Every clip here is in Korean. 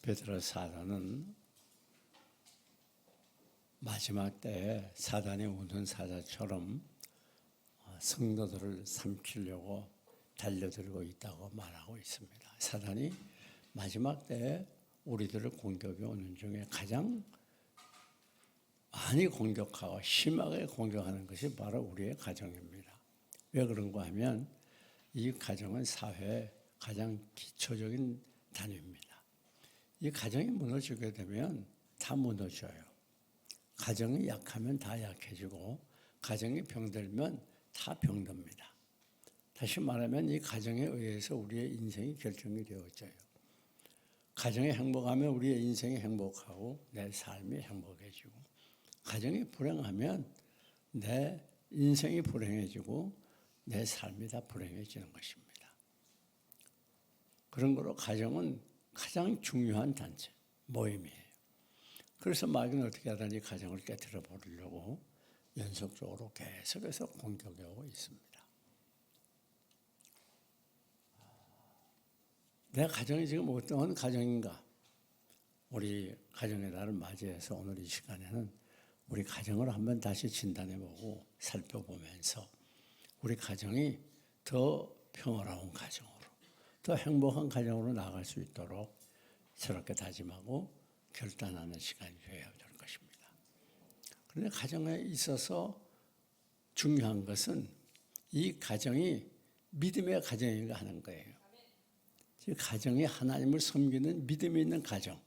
베드로 사도는 마지막 때에 사단이 우는 사자처럼 성도들을 삼키려고 달려들고 있다고 말하고 있습니다. 사단이 마지막 때에 우리들을 공격해 오는 중에 가장 많이 공격하고 심하게 공격하는 것이 바로 우리의 가정입니다. 왜 그런가 하면 이 가정은 사회의 가장 기초적인 단위입니다. 이 가정이 무너지게 되면 다 무너져요. 가정이 약하면 다 약해지고 가정이 병들면 다 병듭니다. 다시 말하면 이 가정에 의해서 우리의 인생이 결정이 되어져요. 가정이 행복하면 우리의 인생이 행복하고 내 삶이 행복해지고, 가정이 불행하면 내 인생이 불행해지고 내 삶이 다 불행해지는 것입니다. 그런 거로 가정은 가장 중요한 단체, 모임이에요. 그래서 마귀는 어떻게 하든지 가정을 깨뜨려 버리려고 연속적으로 계속해서 공격해 오고 있습니다. 내 가정이 지금 어떠한 가정인가? 우리 가정의 날을 맞이해서 오늘 이 시간에는 우리 가정을 한번 다시 진단해보고 살펴보면서 우리 가정이 더 평화로운 가정으로, 더 행복한 가정으로 나아갈 수 있도록 새롭게 다짐하고 결단하는 시간이 되어야 될 것입니다. 그런데 가정에 있어서 중요한 것은 이 가정이 믿음의 가정인가 하는 거예요. 즉 가정이 하나님을 섬기는 믿음이 있는 가정,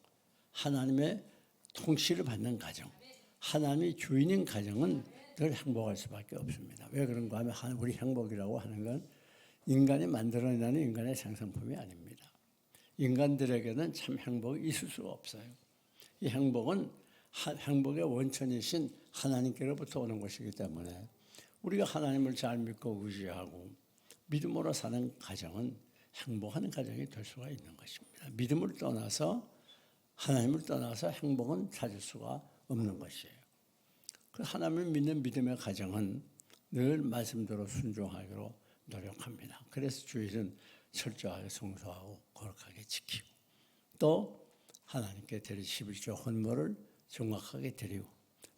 하나님의 통치를 받는 가정, 하나님이 주인인 가정은 늘 행복할 수밖에 없습니다. 왜 그런가 하면 우리 행복이라고 하는 건 인간이 만들어내는 인간의 생산품이 아닙니다. 인간들에게는 참 행복이 있을 수가 없어요. 이 행복은 행복의 원천이신 하나님께로부터 오는 것이기 때문에 우리가 하나님을 잘 믿고 의지하고 믿음으로 사는 가정은 행복한 가정이 될 수가 있는 것입니다. 믿음을 떠나서, 하나님을 떠나서 행복은 찾을 수가 없는 것이에요. 그 하나님을 믿는 믿음의 가정은 늘 말씀대로 순종하기로 노력합니다. 그래서 주일은 철저하게 성수하고 거룩하게 지키고, 또 하나님께 드릴 11조 헌물을 정확하게 드리고,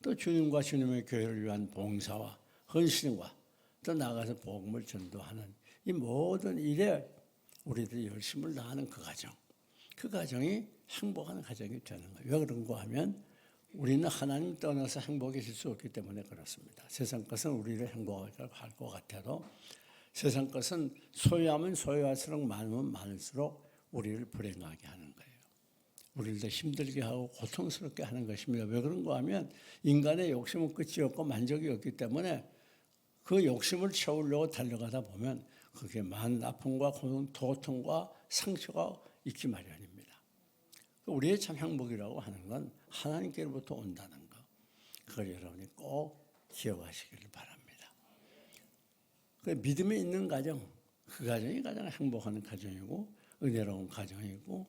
또 주님과 주님의 교회를 위한 봉사와 헌신과 또 나가서 복음을 전도하는 이 모든 일에 우리들이 열심을 다하는 그 가정, 그 가정이 행복한 가정이 되는 거예요. 왜 그런가 하면 우리는 하나님 떠나서 행복해질 수 없기 때문에 그렇습니다. 세상 것은 우리를 행복하게 할 것 같아도 세상 것은 소유하면 소유할수록 많으면 많을수록 우리를 불행하게 하는 거예요. 우리를 더 힘들게 하고 고통스럽게 하는 것입니다. 왜 그런가 하면 인간의 욕심은 끝이 없고 만족이 없기 때문에 그 욕심을 채우려고 달려가다 보면 그게 많은 아픔과 고통과 상처가 있기 마련입니다. 우리의 참 행복이라고 하는 건 하나님께로부터 온다는 것, 그걸 여러분이 꼭 기억하시기를 바랍니다. 그 믿음이 있는 가정, 그 가정이 가장 행복한 가정이고 은혜로운 가정이고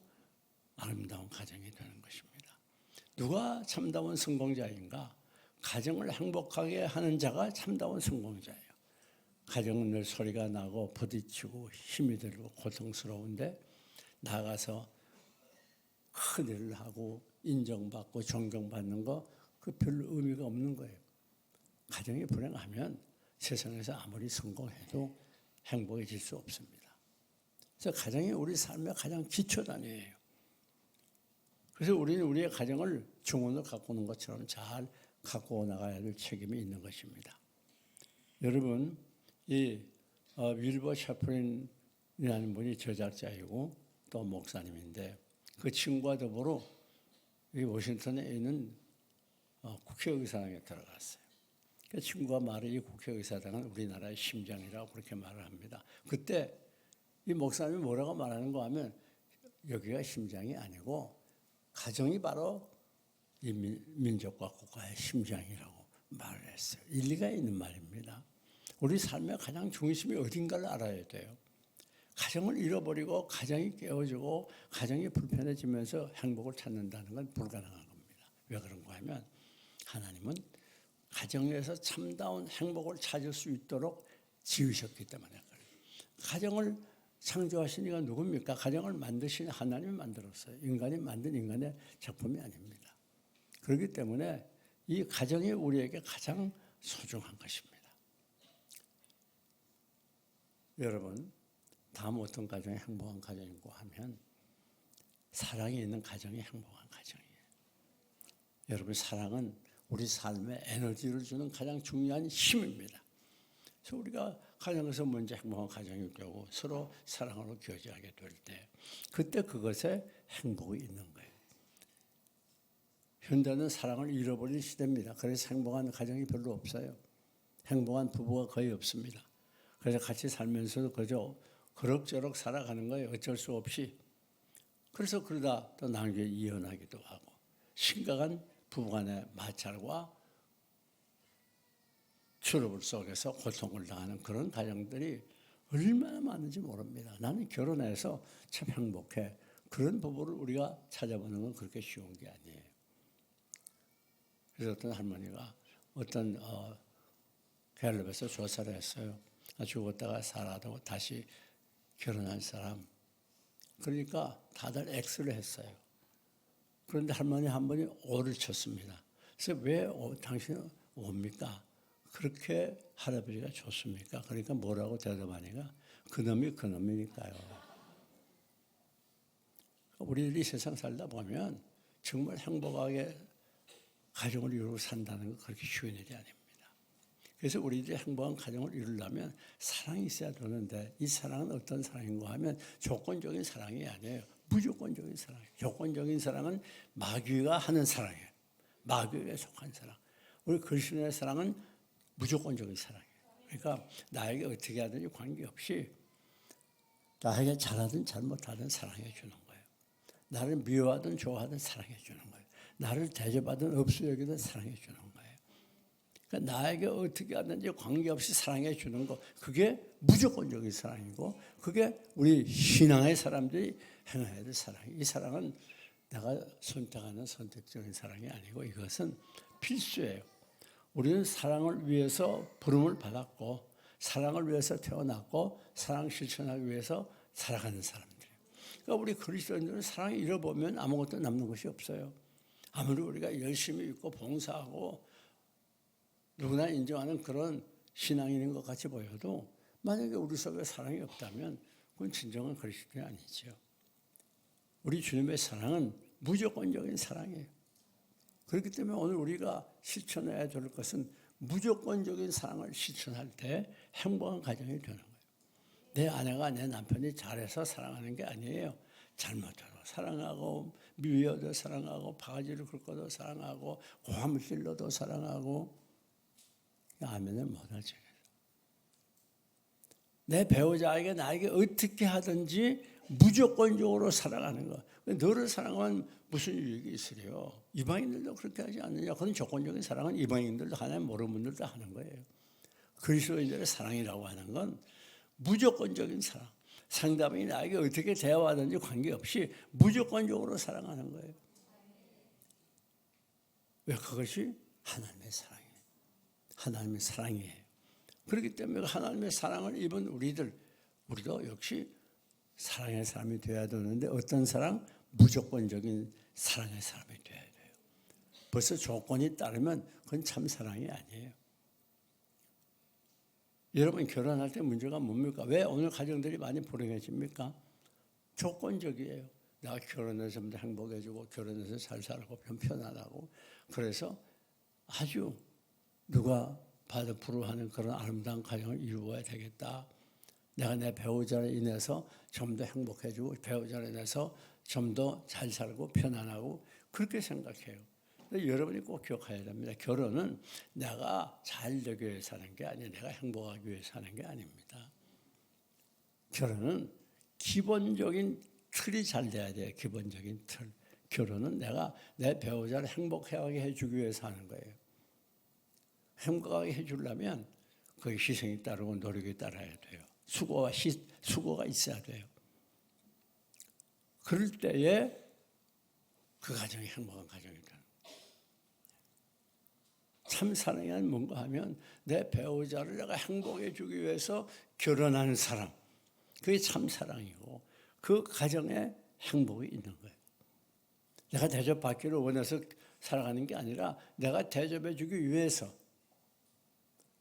아름다운 가정이 되는 것입니다. 누가 참다운 성공자인가? 가정을 행복하게 하는 자가 참다운 성공자예요. 가정은 늘 소리가 나고 부딪히고 힘이 들고 고통스러운데 나가서 큰 일을 하고 인정받고 존경받는 거 그 별로 의미가 없는 거예요. 가정이 불행하면 세상에서 아무리 성공해도 행복해질 수 없습니다. 그래서 가정이 우리 삶의 가장 기초 단위예요. 그래서 우리는 우리의 가정을 중원으로 갖고 오는 것처럼 잘 갖고 나가야 될 책임이 있는 것입니다. 여러분, 이 윌버 샤프린이라는 분이 저작자이고 또 목사님인데 그 친구와 더불어 이 워싱턴에 있는 국회의사당에 들어갔어요. 그 친구가 말해 이 국회의사당은 우리나라의 심장이라고 그렇게 말을 합니다. 그때 이 목사님이 뭐라고 말하는 거 하면 여기가 심장이 아니고 가정이 바로 이 민족과 국가의 심장이라고 말을 했어요. 일리가 있는 말입니다. 우리 삶의 가장 중심이 어딘가를 알아야 돼요. 가정을 잃어버리고 가정이 깨어지고 가정이 불편해지면서 행복을 찾는다는 건 불가능한 겁니다. 왜 그런가 하면 하나님은 가정에서 참다운 행복을 찾을 수 있도록 지으셨기 때문에 그래요. 가정을 창조하신 이가 누굽니까? 가정을 만드신 하나님이 만들었어요. 인간이 만든 인간의 작품이 아닙니다. 그렇기 때문에 이 가정이 우리에게 가장 소중한 것입니다. 여러분, 다음 어떤 가정이 행복한 가정이고 하면 사랑이 있는 가정이 행복한 가정이에요. 여러분, 사랑은 우리 삶에 에너지를 주는 가장 중요한 힘입니다. 그래서 우리가 가정에서 먼저 행복한 가정이 되고 서로 사랑으로 교제하게 될 때 그때 그것에 행복이 있는 거예요. 현대는 사랑을 잃어버린 시대입니다. 그래서 행복한 가정이 별로 없어요. 행복한 부부가 거의 없습니다. 그래서 같이 살면서도 그저 그럭저럭 살아가는 거예요. 어쩔 수 없이. 그래서 그러다 또 나중에 이혼하기도 하고 심각한 부부간의 마찰과 트러블 속에서 고통을 당하는 그런 가정들이 얼마나 많은지 모릅니다. 나는 결혼해서 참 행복해. 그런 부부를 우리가 찾아보는 건 그렇게 쉬운 게 아니에요. 그래서 어떤 할머니가 어떤 갤럽에서 조사를 했어요. 죽었다가 살아도 다시 결혼한 사람. 그러니까 다들 X를 했어요. 그런데 할머니 한 분이 O를 쳤습니다. 그래서 왜 당신은 O입니까? 그렇게 할아버지가 좋습니까? 그러니까 뭐라고 대답하니까 그놈이 그놈이니까요. 우리들이 세상 살다 보면 정말 행복하게 가정을 이루고 산다는 건 그렇게 쉬운 일이 아닙니다. 그래서 우리들이 행복한 가정을 이루려면 사랑이 있어야 되는데 이 사랑은 어떤 사랑인가 하면 조건적인 사랑이 아니에요. 무조건적인 사랑이에요. 조건적인 사랑은 마귀가 하는 사랑이에요. 마귀에 속한 사랑. 우리 그리스도인의 사랑은 무조건적인 사랑이에요. 그러니까 나에게 어떻게 하든지 관계없이 나에게 잘하든 잘못하든 사랑해 주는 거예요. 나를 미워하든 좋아하든 사랑해 주는 거예요. 나를 대접하든 없어 여기든 사랑해 주는 거예요. 그러니까 나에게 어떻게 하든지 관계없이 사랑해 주는 거 그게 무조건적인 사랑이고 그게 우리 신앙의 사람들이 행해야 될 사랑이에요. 이 사랑은 내가 선택하는 선택적인 사랑이 아니고 이것은 필수예요. 우리는 사랑을 위해서 부름을 받았고 사랑을 위해서 태어났고 사랑 실천하기 위해서 살아가는 사람들이에요. 그러니까 우리 그리스도인들은 사랑을 잃어보면 아무것도 남는 것이 없어요. 아무리 우리가 열심히 있고 봉사하고 누구나 인정하는 그런 신앙인인 것 같이 보여도 만약에 우리 속에 사랑이 없다면 그건 진정한 그리스도인이 아니죠. 우리 주님의 사랑은 무조건적인 사랑이에요. 그렇기 때문에 오늘 우리가 실천해야 될 것은 무조건적인 사랑을 실천할 때 행복한 가정이 되는 거예요. 내 아내가 내 남편이 잘해서 사랑하는 게 아니에요. 잘못하고 사랑하고 미워도 사랑하고 바가지를 긁어도 사랑하고 고함을 찔러도 사랑하고 아멘을 못하죠. 내 배우자에게 나에게 어떻게 하든지 무조건적으로 사랑하는 거. 너를 사랑하면 무슨 유익이 있으려? 이방인들도 그렇게 하지 않느냐? 그런 조건적인 사랑은 이방인들도 하나님 모르는 분들도 하는 거예요. 그리스도인들의 사랑이라고 하는 건 무조건적인 사랑. 상대방이 나에게 어떻게 대화하든지 관계없이 무조건적으로 사랑하는 거예요. 왜? 그것이 하나님의 사랑이에요. 하나님의 사랑이에요. 그렇기 때문에 하나님의 사랑을 입은 우리도 역시 사랑의 사람이 되어야 되는데 어떤 사랑? 무조건적인 사랑의 사람이 되어야 돼요. 벌써 조건이 따르면 그건 참 사랑이 아니에요. 여러분 결혼할 때 문제가 뭡니까? 왜 오늘 가정들이 많이 불행해집니까? 조건적이에요. 내가 결혼해서 행복해지고 결혼해서 잘 살고 편안하고 그래서 아주 누가 봐도 부러워하는 그런 아름다운 가정을 이루어야 되겠다. 내가 내 배우자로 인해서 좀 더 행복해지고 배우자로 인해서 좀 더 잘 살고 편안하고 그렇게 생각해요. 근데 여러분이 꼭 기억해야 됩니다. 결혼은 내가 잘 되기 위해서 하는 게 아니에요. 내가 행복하기 위해서 하는 게 아닙니다. 결혼은 기본적인 틀이 잘 돼야 돼요. 기본적인 틀. 결혼은 내가 내 배우자를 행복하게 해주기 위해서 하는 거예요. 행복하게 해주려면 거기 희생이 따르고 노력이 따라야 돼요. 수고가 있어야 돼요. 그럴 때에 그 가정이 행복한 가정이 되는 거예요. 참 사랑이 뭔가 하면 내 배우자를 내가 행복해 주기 위해서 결혼하는 사람. 그게 참 사랑이고 그 가정에 행복이 있는 거예요. 내가 대접받기를 원해서 살아가는 게 아니라 내가 대접해 주기 위해서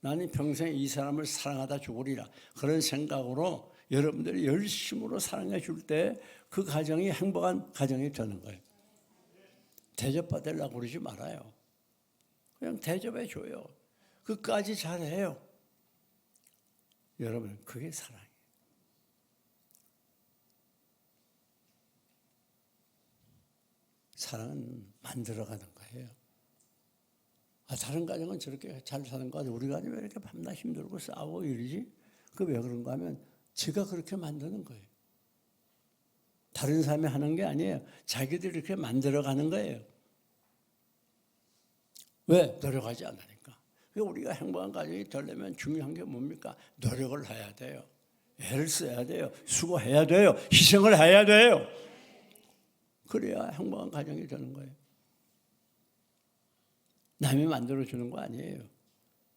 나는 평생 이 사람을 사랑하다 죽으리라 그런 생각으로 여러분들이 열심으로 사랑해 줄 때 그 가정이 행복한 가정이 되는 거예요. 대접받으려고 그러지 말아요. 그냥 대접해 줘요. 끝까지 잘해요. 여러분 그게 사랑이에요. 사랑은 만들어가는 거예요. 다른 가정은 저렇게 잘 사는 거 같아. 우리 가정이 왜 이렇게 밤낮 힘들고 싸우고 이러지? 그게 왜 그런가 하면 지가 그렇게 만드는 거예요. 다른 사람이 하는 게 아니에요. 자기들이 이렇게 만들어가는 거예요. 왜? 노력하지 않으니까. 우리가 행복한 가정이 되려면 중요한 게 뭡니까? 노력을 해야 돼요. 애를 써야 돼요. 수고해야 돼요. 희생을 해야 돼요. 그래야 행복한 가정이 되는 거예요. 남이 만들어주는 거 아니에요.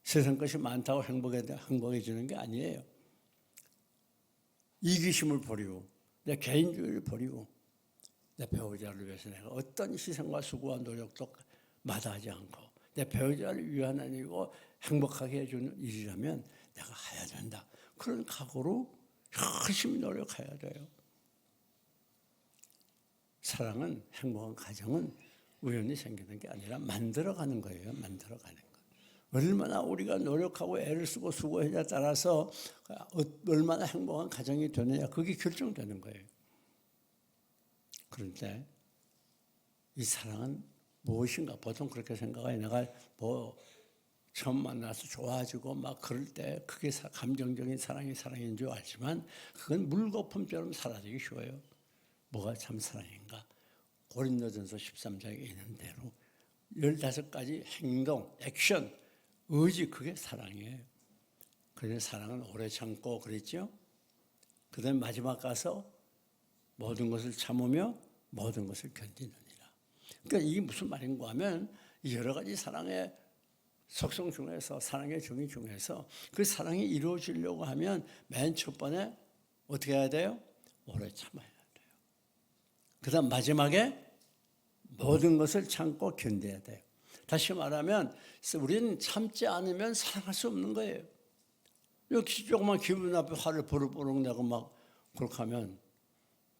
세상 것이 많다고 행복해지는 게 아니에요. 이기심을 버리고 내 개인주의를 버리고 내 배우자를 위해서 내가 어떤 희생과 수고와 노력도 마다하지 않고 내 배우자를 위한 아니고 행복하게 해주는 일이라면 내가 해야 된다. 그런 각오로 열심히 노력해야 돼요. 사랑은 행복한 가정은 우연히 생기는 게 아니라 만들어가는 거예요. 만들어가는 거. 얼마나 우리가 노력하고 애를 쓰고 수고하냐에 따라서 얼마나 행복한 가정이 되느냐 그게 결정되는 거예요. 그런데 이 사랑은 무엇인가 보통 그렇게 생각해요. 내가 처음 만나서 좋아지고 막 그럴 때 그게 감정적인 사랑이 사랑인 줄 알지만 그건 물거품처럼 사라지기 쉬워요. 뭐가 참 사랑인가? 고린도전서 13장에 있는 대로 15가지 행동, 액션, 의지 그게 사랑이에요. 그래서 사랑은 오래 참고 그랬죠. 그 다음에 마지막 가서 모든 것을 참으며 모든 것을 견디느니라. 그러니까 이게 무슨 말인가 하면 여러 가지 사랑의 속성 중에서 사랑의 정의 중에서 그 사랑이 이루어지려고 하면 맨 첫 번에 어떻게 해야 돼요? 오래 참아야 돼요. 그 다음 마지막에 모든 것을 참고 견뎌야 돼요. 다시 말하면 우리는 참지 않으면 사랑할 수 없는 거예요. 여기 조금만 기분 나쁘게 화를 버럭버럭 내고 막 그렇게 하면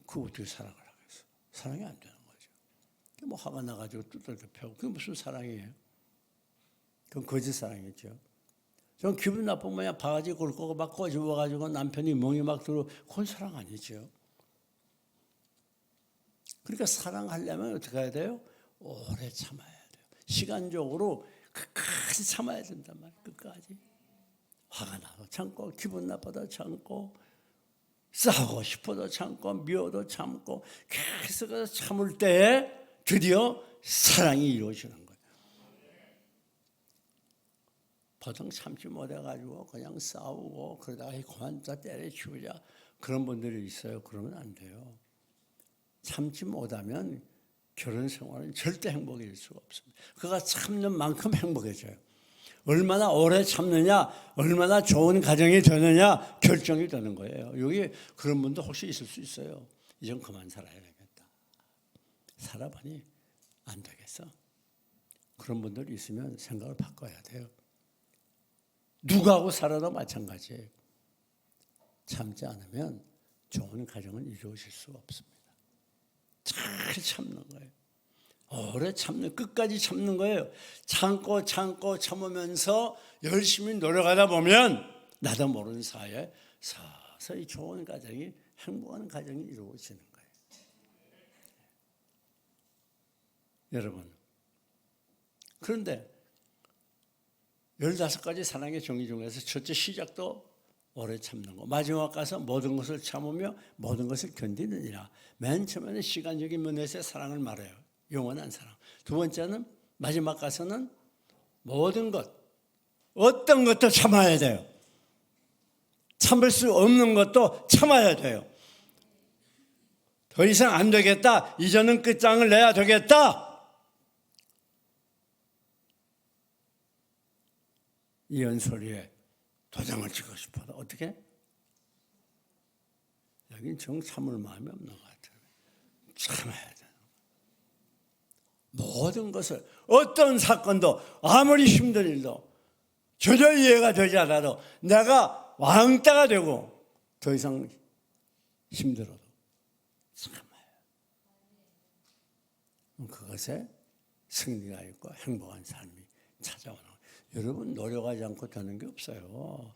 그거 어떻게 사랑을 하겠어? 사랑이 안 되는 거죠. 뭐 화가 나가지고 두들겨 패고 그게 무슨 사랑이에요? 그건 거짓 사랑이죠. 전 기분 나쁘면 바가지 굴고 막 꼬집어가지고 남편이 멍이 막 들어 그건 사랑 아니죠. 그러니까 사랑하려면 어떻게 해야 돼요? 오래 참아야 돼요. 시간적으로 끝까지 참아야 된단 말이에요. 끝까지. 화가 나도 참고 기분 나빠도 참고 싸우고 싶어도 참고 미워도 참고 계속 참을 때에 드디어 사랑이 이루어지는 거예요. 보통 참지 못해가지고 그냥 싸우고 그러다가 그만 때려치우자 그런 분들이 있어요. 그러면 안 돼요. 참지 못하면 결혼 생활은 절대 행복해질 수가 없습니다. 그가 참는 만큼 행복해져요. 얼마나 오래 참느냐, 얼마나 좋은 가정이 되느냐 결정이 되는 거예요. 여기 그런 분도 혹시 있을 수 있어요. 이젠 그만 살아야 되겠다. 살아보니 안 되겠어. 그런 분들이 있으면 생각을 바꿔야 돼요. 누구하고 살아도 마찬가지예요. 참지 않으면 좋은 가정은 이루어질 수가 없습니다. 잘 참는 거예요. 오래 참는, 끝까지 참는 거예요. 참고 참으면서 열심히 노력하다 보면 나도 모르는 사이에 서서히 좋은 가정이, 행복한 가정이 이루어지는 거예요. 여러분, 그런데 15가지 사랑의 정의 중에서 첫째 시작도 오래 참는 거, 마지막 가서 모든 것을 참으며 모든 것을 견디느니라. 맨 처음에는 시간적인 면에서의 사랑을 말해요. 영원한 사랑. 두 번째는 마지막 가서는 모든 것, 어떤 것도 참아야 돼요. 참을 수 없는 것도 참아야 돼요. 더 이상 안 되겠다. 이제는 끝장을 내야 되겠다. 이 연소리에 도장을 찍고 싶어도 어떻게? 여긴 정 참을 마음이 없는 것 같아요. 참아야 돼. 모든 것을 어떤 사건도 아무리 힘든 일도 도저히 이해가 되지 않아도 내가 왕따가 되고 더 이상 힘들어도 참아요. 그것에 승리가 있고 행복한 삶이 찾아오는 거예요. 여러분 노력하지 않고 되는 게 없어요.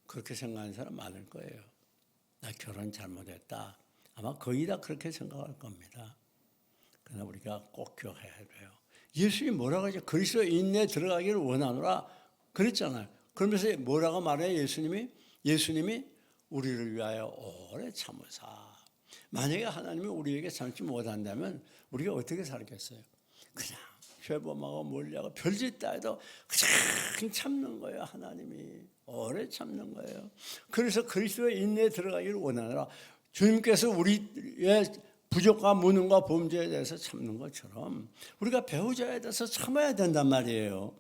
그렇게 생각하는 사람 많을 거예요. 나 결혼 잘못했다. 아마 거의 다 그렇게 생각할 겁니다. 그러나 우리가 꼭 기억해야 돼요. 예수님이 뭐라고 하죠? 그리스도 인내에 들어가기를 원하노라 그랬잖아요. 그러면서 뭐라고 말해요? 예수님이 우리를 위하여 오래 참으사. 만약에 하나님이 우리에게 참지 못한다면 우리가 어떻게 살겠어요? 그냥 죄범하고 멀리하고 별짓 다 해도 그냥 참는 거예요. 하나님이 오래 참는 거예요. 그래서 그리스도의 인내에 들어가기를 원하노라. 주님께서 우리의 부족과 무능과 범죄에 대해서 참는 것처럼 우리가 배우자에 대해서 참아야 된단 말이에요.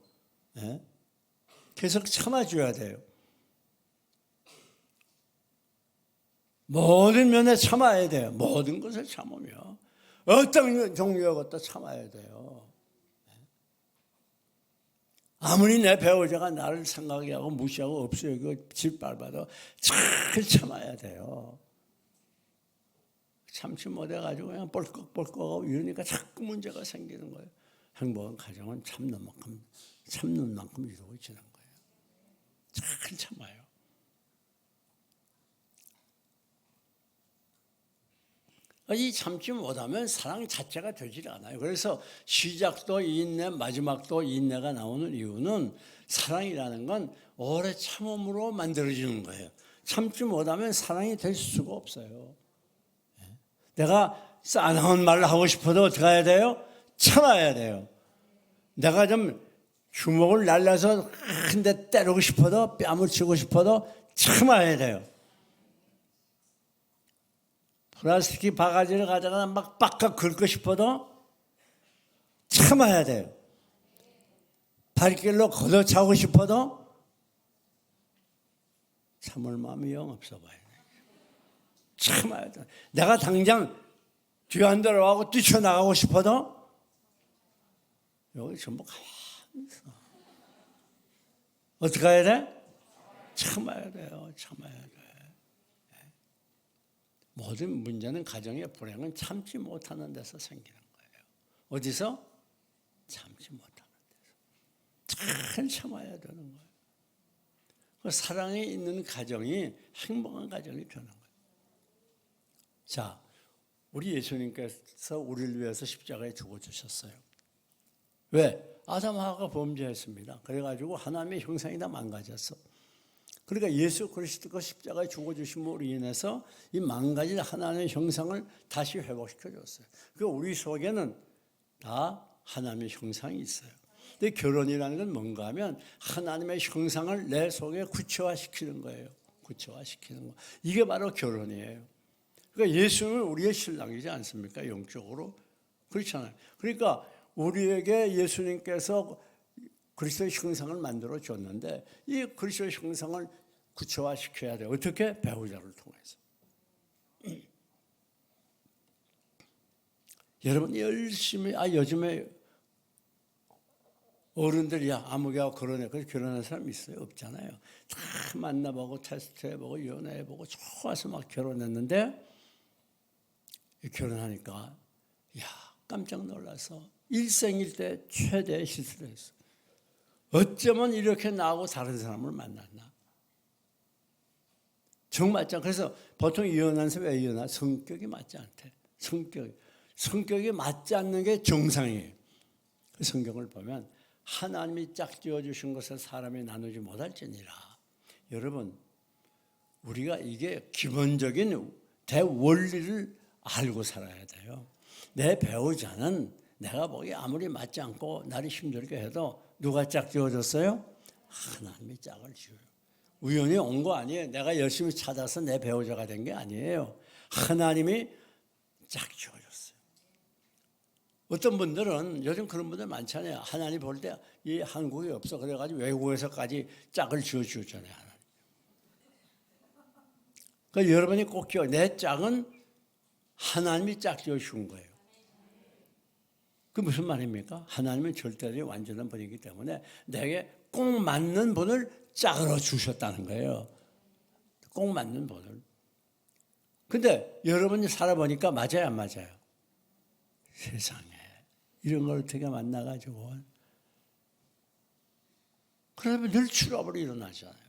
네? 계속 참아줘야 돼요. 모든 면에 참아야 돼요. 모든 것을 참으며 어떤 종류의 것도 참아야 돼요. 아무리 내 배우자가 나를 생각하게 하고 무시하고 없애고 짓밟아도 잘 참아야 돼요. 참지 못해가지고 그냥 뻘꺽뻘꺽하고 이러니까 자꾸 문제가 생기는 거예요. 행복한 가정은 참는 만큼 이루어지는 거예요. 잘 참아요. 이 참지 못하면 사랑 자체가 되질 않아요. 그래서 시작도 인내, 마지막도 인내가 나오는 이유는 사랑이라는 건 오래 참음으로 만들어지는 거예요. 참지 못하면 사랑이 될 수가 없어요. 내가 싸나운 말을 하고 싶어도 어떻게 해야 돼요? 참아야 돼요. 내가 좀 주먹을 날려서 한 대 때리고 싶어도 뺨을 치고 싶어도 참아야 돼요. 플라스틱 바가지를 가져가 막 빡빡 긁고 싶어도 참아야 돼요. 발길로 걷어차고 싶어도 참을 마음이 영 없어 봐요. 참아야 돼. 내가 당장 뒤 안 돌아가고 뛰쳐나가고 싶어도 여기 전부 가만히 있어. 어떻게 해야 돼? 참아야 돼요. 참아야 돼. 모든 문제는 가정의 불행은 참지 못하는 데서 생기는 거예요. 어디서? 참지 못하는 데서. 잘 참아야 되는 거예요. 그 사랑이 있는 가정이 행복한 가정이 되는 거예요. 자, 우리 예수님께서 우리를 위해서 십자가에 죽어주셨어요. 왜? 아담 하와가 범죄했습니다. 그래가지고 하나님의 형상이 다 망가졌어. 그러니까 예수 그리스도가 십자가에 죽어주심으로 인해서 이 망가진 하나님의 형상을 다시 회복시켜 줬어요. 그러니까 우리 속에는 다 하나님의 형상이 있어요. 근데 결혼이라는 건 뭔가 하면 하나님의 형상을 내 속에 구체화시키는 거예요. 구체화시키는 거. 이게 바로 결혼이에요. 그러니까 예수는 우리의 신랑이지 않습니까? 영적으로. 그렇잖아요. 그러니까 우리에게 예수님께서 그리스도의 형상을 만들어 줬는데 이 그리스도의 형상을 구체화시켜야 돼요. 어떻게? 배우자를 통해서. 여러분 열심히 요즘에 어른들이야 아무개하고 결혼해. 그래서 결혼한 사람 있어요? 없잖아요. 다 만나보고 테스트해보고 연애해보고 좋아서 막 결혼했는데 결혼하니까 깜짝 놀라서 일생일 때 최대의 실수를 했어. 어쩌면 이렇게 나하고 다른 사람을 만났나? 정맞지 않아. 그래서 보통 이혼한 사람 왜 이혼하? 성격이 맞지 않대. 성격이 맞지 않는 게 정상이에요. 그 성경을 보면 하나님이 짝 지어주신 것을 사람이 나누지 못할지니라. 여러분, 우리가 이게 기본적인 대원리를 알고 살아야 돼요. 내 배우자는 내가 보기에 아무리 맞지 않고 나를 힘들게 해도 누가 짝 지어줬어요? 하나님이 짝을 지어요. 우연히 온 거 아니에요. 내가 열심히 찾아서 내 배우자가 된 게 아니에요. 하나님이 짝 지어줬어요. 어떤 분들은 요즘 그런 분들 많잖아요. 하나님 볼 때 이 한국에 없어. 그래가지고 외국에서까지 짝을 지어주잖아요. 그러니까 여러분이 꼭 기억, 내 짝은 하나님이 짝 지어준 거예요. 그 무슨 말입니까? 하나님은 절대로 완전한 분이기 때문에 내게 꼭 맞는 분을 짝으로 주셨다는 거예요. 꼭 맞는 분을. 근데 여러분이 살아보니까 맞아요, 안 맞아요? 세상에 이런 걸 어떻게 만나가지고 그러면 늘 트러블이 일어나잖아요.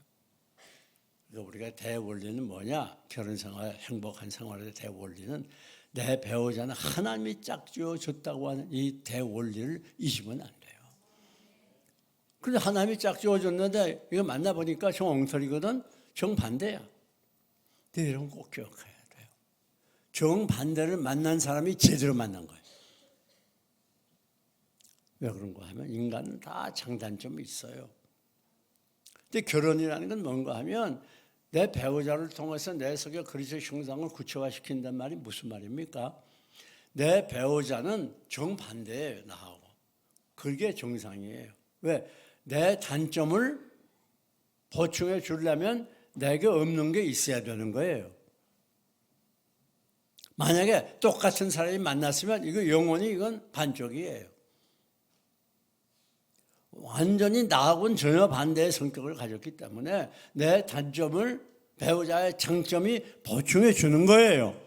그러니까 우리가 대원리는 뭐냐? 결혼생활, 행복한 생활의 대원리는 내 배우자는 하나님이 짝지어줬다고 하는 이 대원리를 잊으면 안 돼요. 근데 하나님이 짝지어줬는데 이거 만나보니까 정엉터리거든. 정반대야. 근데 이런 거 꼭 기억해야 돼요. 정반대를 만난 사람이 제대로 만난 거예요. 왜 그런가 하면 인간은 다 장단점이 있어요. 근데 결혼이라는 건 뭔가 하면 내 배우자를 통해서 내 속에 그리스도의 형상을 구체화시킨단 말이 무슨 말입니까? 내 배우자는 정반대예요, 나하고. 그게 정상이에요. 왜? 내 단점을 보충해 주려면 내게 없는 게 있어야 되는 거예요. 만약에 똑같은 사람이 만났으면 이거 영원히 이건 반쪽이에요. 완전히 나하고는 전혀 반대의 성격을 가졌기 때문에 내 단점을 배우자의 장점이 보충해 주는 거예요.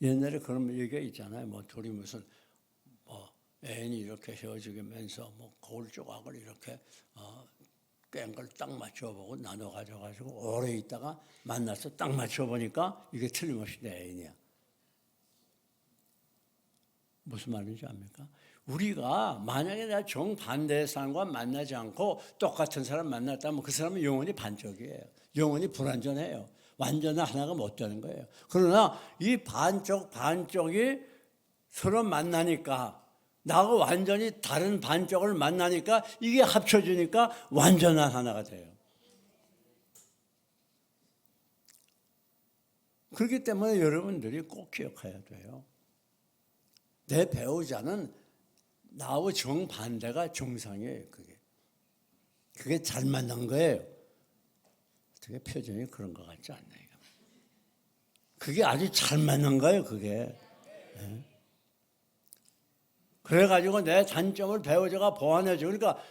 옛날에 그런 얘기가 있잖아요. 뭐 둘이 무슨 애인이 이렇게 헤어지면서 뭐 거울 조각을 이렇게 깬 걸 딱 맞춰보고 나눠 가져가지고 오래 있다가 만나서 딱 맞춰보니까 이게 틀림없이 내 애인이야. 무슨 말인지 압니까? 우리가 만약에 내가 정반대의 사람과 만나지 않고 똑같은 사람 만났다면 그 사람은 영원히 반쪽이에요. 영원히 불완전해요. 완전한 하나가 못 되는 거예요. 그러나 이 반쪽이 서로 만나니까 나하고 완전히 다른 반쪽을 만나니까 이게 합쳐지니까 완전한 하나가 돼요. 그렇기 때문에 여러분들이 꼭 기억해야 돼요. 내 배우자는 나하고 정반대가 정상이에요. 그게 잘 만난 거예요. 어떻게 표정이 그런 것 같지 않나요? 그게 아주 잘 만난 거예요. 그게. 네. 그래가지고 내 단점을 배우자가 보완해 줘. 그러니까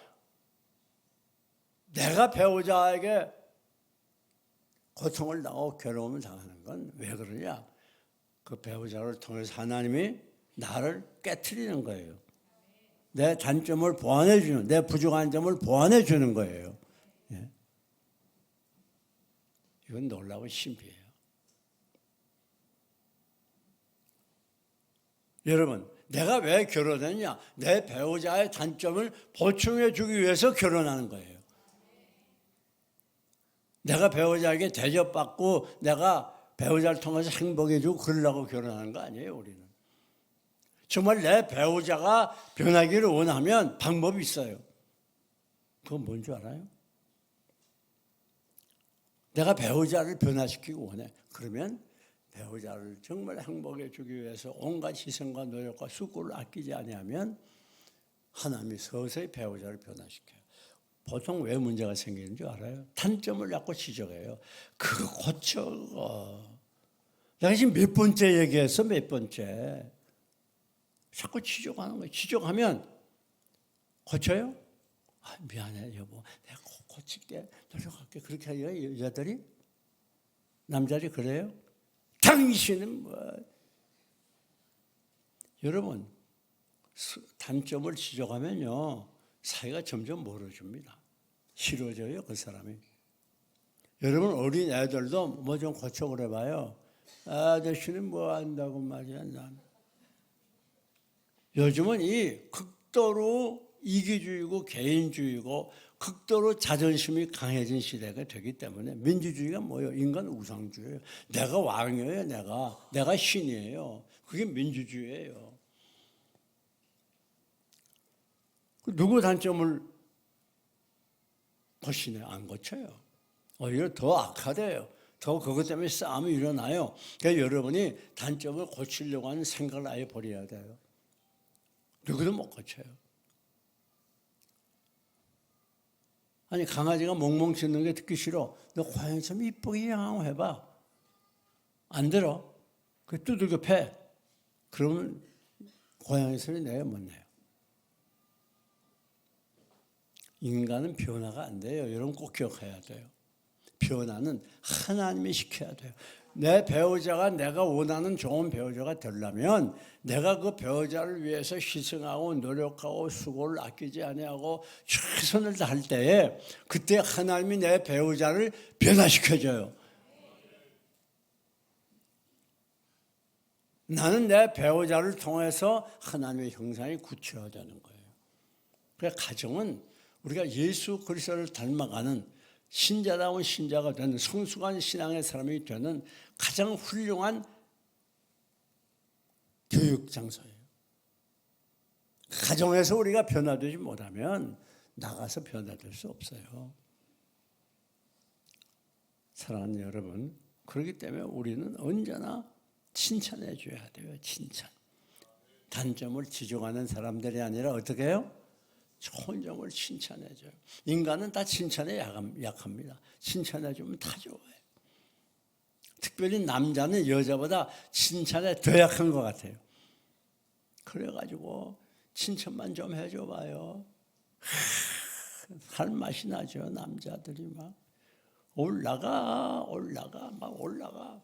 내가 배우자에게 고통을 당하고 괴로움을 당하는 건 왜 그러냐? 그 배우자를 통해서 하나님이 나를 깨트리는 거예요. 내 단점을 보완해 주는, 내 부족한 점을 보완해 주는 거예요. 예. 이건 놀라운 신비예요. 여러분, 내가 왜 결혼했냐? 내 배우자의 단점을 보충해 주기 위해서 결혼하는 거예요. 내가 배우자에게 대접받고 내가 배우자를 통해서 행복해 주고 그러려고 결혼하는 거 아니에요, 우리는. 정말 내 배우자가 변하기를 원하면 방법이 있어요. 그건 뭔지 알아요? 내가 배우자를 변화시키기 원해. 그러면 배우자를 정말 행복해 주기 위해서 온갖 희생과 노력과 수고를 아끼지 아니하면 하나님이 서서히 배우자를 변화시켜요. 보통 왜 문제가 생기는 줄 알아요? 단점을 자꾸 지적해요. 그거 고쳐. 내가 지금 몇 번째 얘기했어, 몇 번째. 자꾸 지적하는 거예요. 지적하면 고쳐요? 아, 미안해 여보, 내가 고칠게, 노력할게. 그렇게 해요 여자들이? 남자들이 그래요? 당신은 뭐? 여러분, 단점을 지적하면요 사이가 점점 멀어집니다. 싫어져요 그 사람이. 여러분 어린 애들도 뭐 좀 고쳐 그래봐요. 아저씨는 뭐 안다고 말이야. 난. 요즘은 이 극도로 이기주의고 개인주의고 극도로 자존심이 강해진 시대가 되기 때문에 민주주의가 뭐예요? 인간 우상주의예요. 내가 왕이에요. 내가 신이에요. 그게 민주주의예요. 누구 단점을 고치네? 안 고쳐요. 오히려 더 악화돼요. 더 그것 때문에 싸움이 일어나요. 그러니까 여러분이 단점을 고치려고 하는 생각을 아예 버려야 돼요. 누구도 못 고쳐요. 아니 강아지가 멍멍 짖는 게 듣기 싫어. 너 고양이 좀 이쁘게 양호해봐. 안 들어. 그 두들겨 패. 그러면 고양이 소리 내요, 못 내요? 인간은 변화가 안 돼요. 여러분 꼭 기억해야 돼요. 변화는 하나님이 시켜야 돼요. 내 배우자가 내가 원하는 좋은 배우자가 되려면 내가 그 배우자를 위해서 희생하고 노력하고 수고를 아끼지 아니하고 최선을 다할 때에 그때 하나님이 내 배우자를 변화시켜줘요. 나는 내 배우자를 통해서 하나님의 형상이 구체화되는 거예요. 그러니까 가정은 우리가 예수 그리스도를 닮아가는 신자다운 신자가 되는 성숙한 신앙의 사람이 되는 가장 훌륭한 교육 장소예요. 가정에서 우리가 변화되지 못하면 나가서 변화될 수 없어요. 사랑하는 여러분, 그렇기 때문에 우리는 언제나 칭찬해 줘야 돼요. 칭찬. 단점을 지적하는 사람들이 아니라 어떻게 해요? 좋은 점을 칭찬해 줘요. 인간은 다 칭찬에 약합니다. 칭찬해 주면 다 좋아요. 특별히 남자는 여자보다 칭찬에 더 약한 것 같아요. 그래가지고 칭찬만 좀 해줘 봐요. 할 맛이 나죠. 남자들이 막 올라가 막 올라가.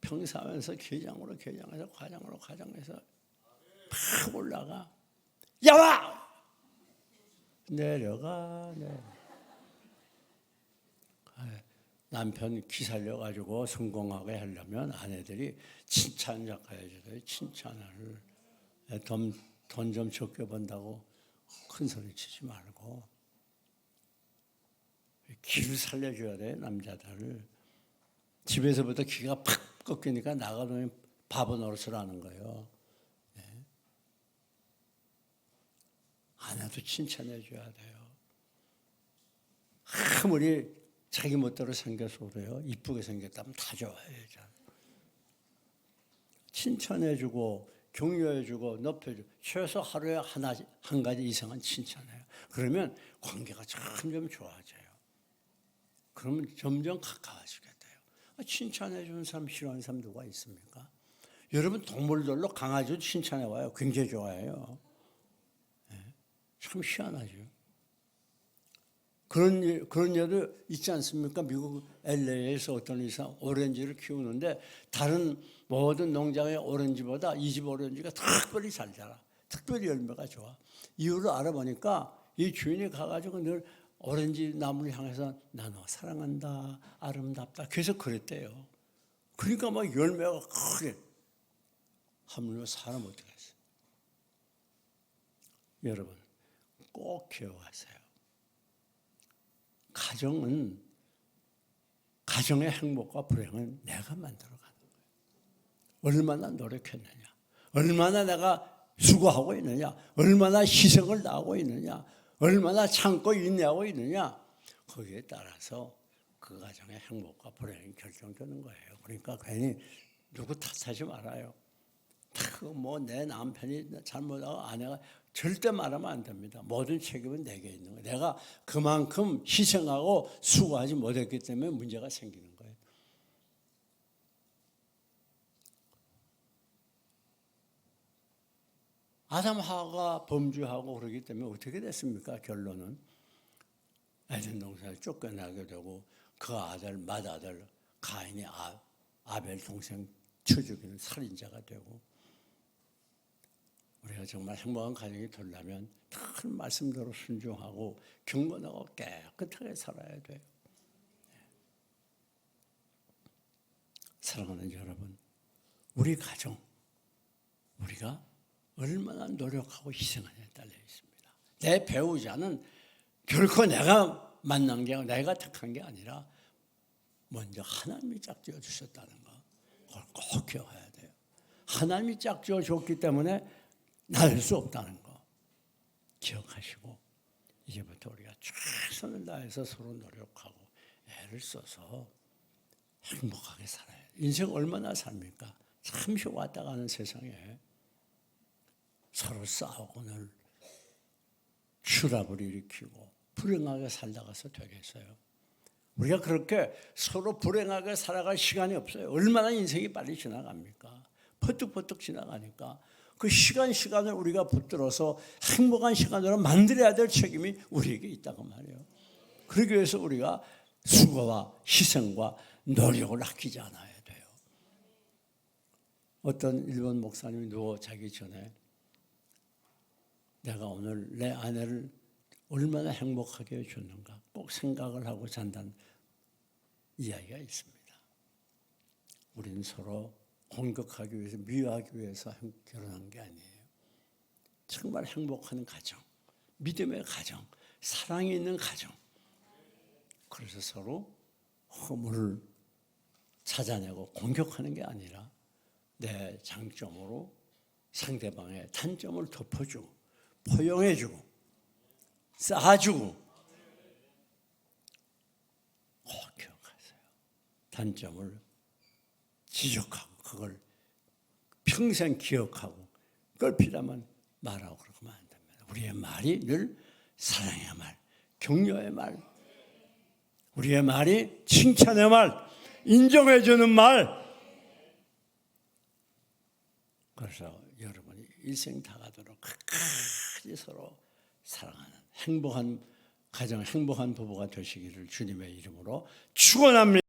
평사하면서 계장으로 과장으로 과장해서 팍 올라가. 야와! 내려가. 남편 기살려가지고 성공하게 하려면 아내들이 칭찬 작가해줘야 돼요. 칭찬을. 돈 좀 적게 번다고 큰 소리 치지 말고. 기를 살려줘야 돼요. 남자들을. 집에서부터 기가 팍 꺾이니까 나가면 바보 노릇을 하는 거예요. 네. 아내도 칭찬해 줘야 돼요. 아무리 자기 멋대로 생겨서 그래요. 이쁘게 생겼다면 다 좋아해요. 칭찬해 주고 격려해 주고 높여 주고 최소 하루에 한 가지 이상은 칭찬해요. 그러면 관계가 점점 좋아져요. 그러면 점점 가까워지게 돼요. 칭찬해 주는 사람 싫어하는 사람 누가 있습니까? 여러분 동물들로 강아지도 칭찬해 와요. 굉장히 좋아해요. 네. 참 희한하죠. 그런 예도 있지 않습니까? 미국 LA에서 어떤 이상 오렌지를 키우는데 다른 모든 농장의 오렌지보다 이 집 오렌지가 특별히 잘 자라. 특별히 열매가 좋아. 이유를 알아보니까 이 주인이 가가지고 늘 오렌지 나무를 향해서 나 너 사랑한다, 아름답다. 계속 그랬대요. 그러니까 막 열매가 크게 하물며 사람 어떻게 했어요? 여러분 꼭 기억하세요. 가정은 가정의 행복과 불행은 내가 만들어가는 거예요. 얼마나 노력했느냐, 얼마나 내가 수고하고 있느냐, 얼마나 희생을 다하고 있느냐, 얼마나 참고 인내하고 있느냐, 거기에 따라서 그 가정의 행복과 불행이 결정되는 거예요. 그러니까 괜히 누구 탓하지 말아요. 뭐 내 남편이 잘못하고 아내가 절대 말하면 안 됩니다. 모든 책임은 내게 있는 거예요. 내가 그만큼 희생하고 수고하지 못했기 때문에 문제가 생기는 거예요. 아담 하와가 범죄하고 그러기 때문에 어떻게 됐습니까? 결론은 에덴 동산에 쫓겨나게 되고 그 아들 맏아들 가인이 아벨 동생 쳐 죽이는 살인자가 되고, 우리가 정말 행복한 가정이 되려면 큰 말씀대로 순종하고 경건하고 깨끗하게 살아야 돼요. 사랑하는 여러분, 우리 가정, 우리가 얼마나 노력하고 희생하냐에 달려 있습니다. 내 배우자는 결코 내가 만난 게 아니라 내가 택한 게 아니라 먼저 하나님이 짝지어 주셨다는 거, 그걸 꼭 기억해야 돼요. 하나님이 짝지어 줬기 때문에 나을 수 없다는 거 기억하시고 이제부터 우리가 최선을 다해서 서로 노력하고 애를 써서 행복하게 살아요. 인생 얼마나 삽니까? 잠시 왔다 가는 세상에 서로 싸우고 늘 추락을 일으키고 불행하게 살다가서 되겠어요? 우리가 그렇게 서로 불행하게 살아갈 시간이 없어요. 얼마나 인생이 빨리 지나갑니까? 퍼뜩퍼뜩 지나가니까 그 시간을 우리가 붙들어서 행복한 시간으로 만들어야 될 책임이 우리에게 있다고 말이에요. 그러기 위해서 우리가 수고와 희생과 노력을 아끼지 않아야 돼요. 어떤 일본 목사님이 누워 자기 전에 내가 오늘 내 아내를 얼마나 행복하게 해줬는가 꼭 생각을 하고 잔다는 이야기가 있습니다. 우리는 서로 공격하기 위해서 미워하기 위해서 결혼한 게 아니에요. 정말 행복한 가정, 믿음의 가정, 사랑이 있는 가정. 그래서 서로 허물을 찾아내고 공격하는 게 아니라 내 장점으로 상대방의 단점을 덮어주고 포용해주고 쌓아주고 꼭 기억하세요. 단점을 지적하고 그걸 평생 기억하고 그걸 필요하면 말하고 그러면 안 됩니다. 우리의 말이 늘 사랑의 말, 격려의 말, 우리의 말이 칭찬의 말, 인정해주는 말. 그래서 여러분이 일생 다 가도록 끝까지 서로 사랑하는 행복한 가정, 행복한 부부가 되시기를 주님의 이름으로 축원합니다.